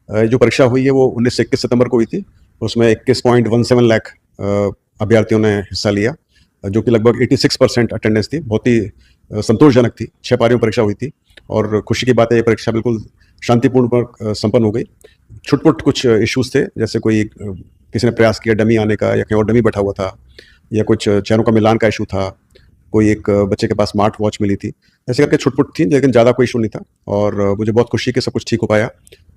जो परीक्षा हुई है वो 19 से 21 सितंबर को हुई थी। उसमें 21.17 लाख अभ्यर्थियों ने हिस्सा लिया, जो कि लगभग 86% अटेंडेंस थी। बहुत ही संतोषजनक थी। 6 पारियों परीक्षा हुई थी और खुशी की बात है ये परीक्षा बिल्कुल शांतिपूर्ण पर संपन्न हो गई। छुटपुट कुछ इश्यूज थे, जैसे कोई किसी ने प्रयास किया डमी आने का या कहीं और डमी बैठा हुआ था, या कुछ चेहरों का मिलान का इशू था, कोई एक बच्चे के पास स्मार्ट वॉच मिली थी। ऐसे करके छुटपुट थी, लेकिन ज़्यादा कोई इशू नहीं था और मुझे बहुत खुशी है कि सब कुछ ठीक हो पाया।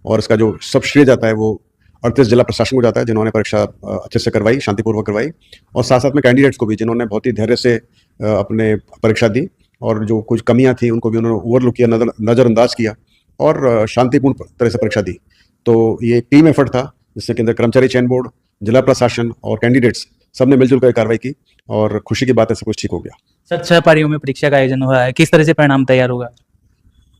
और इसका जो सब श्रेय जाता है वो 38 जिला प्रशासन को जाता है, जिन्होंने परीक्षा अच्छे से करवाई, शांतिपूर्वक करवाई, और साथ साथ में कैंडिडेट्स को भी, जिन्होंने बहुत ही धैर्य से अपने परीक्षा दी और जो कुछ कमियां थी उनको भी उन्होंने ओवरलुक किया, नज़रअंदाज किया और शांतिपूर्ण तरह से परीक्षा दी। तो ये टीम एफर्ट था, जिसके अंदर कर्मचारी चयन बोर्ड, जिला प्रशासन और कैंडिडेट्स सब ने मिलजुल कर कार्रवाई की और खुशी की बात है सब कुछ ठीक हो गया। सर 6 पारियों में परीक्षा का आयोजन हुआ है, किस तरह से परिणाम तैयार होगा?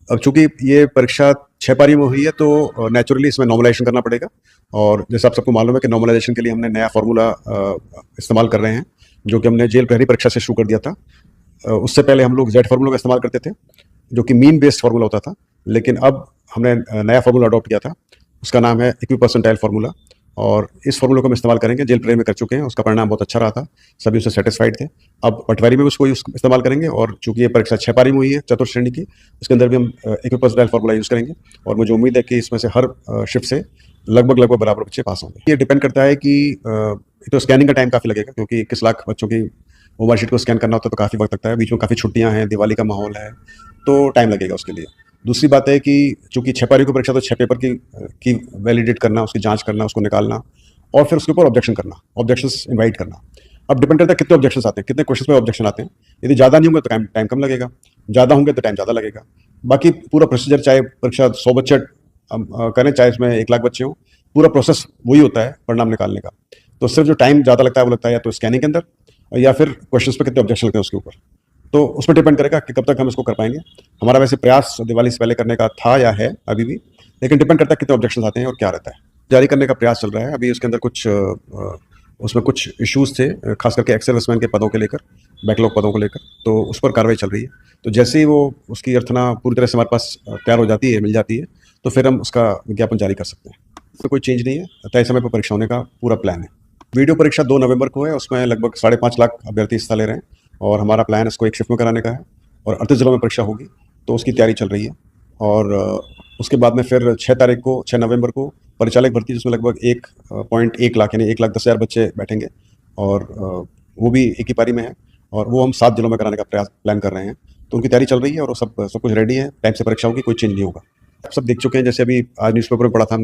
अब चूंकि ये परीक्षा 6 पारी में हुई है तो नेचुरली इसमें नॉर्मलाइजेशन करना पड़ेगा, और जैसे आप सबको मालूम है कि नॉर्मलाइजेशन के लिए हमने नया फार्मूला इस्तेमाल कर रहे हैं, जो कि हमने जेल प्रहरी परीक्षा से शुरू कर दिया था। उससे पहले हम लोग जेड फार्मूला का इस्तेमाल करते थे, जो कि मीन बेस्ड फार्मूला होता था, लेकिन अब हमने नया फार्मूला अडॉप्ट किया था। उसका नाम है इक्विपर्सेंटाइल फार्मूला, और इस फार्मूले को हम इस्तेमाल करेंगे। जेल प्रहरी में कर चुके हैं, उसका परिणाम बहुत अच्छा रहा था, सभी उससे सेटिस्फाइड थे। अब पटवारी में भी उसको इस्तेमाल करेंगे, और चूंकि ये परीक्षा 6 पारी में हुई है चतुर्थ श्रेणी की, उसके अंदर भी हम इक्विपर्सेंटाइल फार्मूला यूज़ करेंगे, और मुझे उम्मीद है कि इसमें से हर शिफ्ट से लगभग बराबर बच्चे पास होंगे। ये डिपेंड करता है कि तो स्कैनिंग का टाइम काफ़ी लगेगा, क्योंकि 21 लाख बच्चों की ओवर शीट को स्कैन करना होता है तो काफ़ी वक्त लगता है। बीच में काफ़ी छुट्टियां हैं, दिवाली का माहौल है, तो टाइम लगेगा उसके लिए। दूसरी बात है कि चूंकि 6 पारी की परीक्षा, तो 6 पेपर की वैलिडेट करना, उसकी जांच करना, उसको निकालना, और फिर उसके ऊपर ऑब्जेक्शन करना, ऑब्जेक्शंस इनवाइट करना। अब डिपेंड करता है कितने ऑब्जेक्शंस आते हैं, कितने क्वेश्चन में ऑब्जेक्शन आते हैं। यदि ज़्यादा नहीं होंगे तो टाइम कम लगेगा, ज़्यादा होंगे तो टाइम ज़्यादा लगेगा। बाकी पूरा प्रोसीजर, चाहे परीक्षा 100 बच्चे करें, चाहे इसमें 1 लाख बच्चे हों, पूरा प्रोसेस वही होता है परिणाम निकालने का। तो सिर्फ जो टाइम ज़्यादा लगता है वो लगता है या तो स्कैनिंग के अंदर, या फिर क्वेश्चन पे कितने ऑब्जेक्शन लगते हैं उसके ऊपर। तो उस पर डिपेंड करेगा कि कब तक हम इसको कर पाएंगे। हमारा वैसे प्रयास दिवाली से पहले करने का था या है अभी भी, लेकिन डिपेंड करता है कितने ऑब्जेक्शन आते हैं और क्या रहता है। जारी करने का प्रयास चल रहा है अभी। उसके अंदर कुछ उसमें कुछ इश्यूज थे, खास करके एक्स सर्विसमैन के पदों के लेकर, बैकलॉग पदों को लेकर, तो उस पर कार्रवाई चल रही है। तो जैसे ही वो उसकी अर्थना पूरी तरह से हमारे पास तैयार हो जाती है, मिल जाती है, तो फिर हम उसका विज्ञापन जारी कर सकते हैं। इसमें कोई चेंज नहीं है, तय समय पर परीक्षा होने का पूरा प्लान है। वीडियो परीक्षा 2 नवंबर को है, उसमें लगभग 5.5 लाख अभ्यर्थी हिस्सा ले रहे हैं, और हमारा प्लान इसको एक शिफ्ट में कराने का है, और 38 जिलों में परीक्षा होगी, तो उसकी तैयारी चल रही है। और उसके बाद में फिर 6 नवंबर को परिचालक भर्ती, जिसमें लगभग 1.1 लाख यानी 1,10,000 बच्चे बैठेंगे, और वो भी एक ही पारी में है, और वो हम 7 जिलों में कराने का प्लान कर रहे हैं। तो उनकी तैयारी चल रही है और सब कुछ रेडी है। टाइम से परीक्षा होगी, कोई चेंज नहीं होगा। आप सब देख चुके हैं, जैसे अभी आज न्यूज़पेपर में पढ़ा था हमने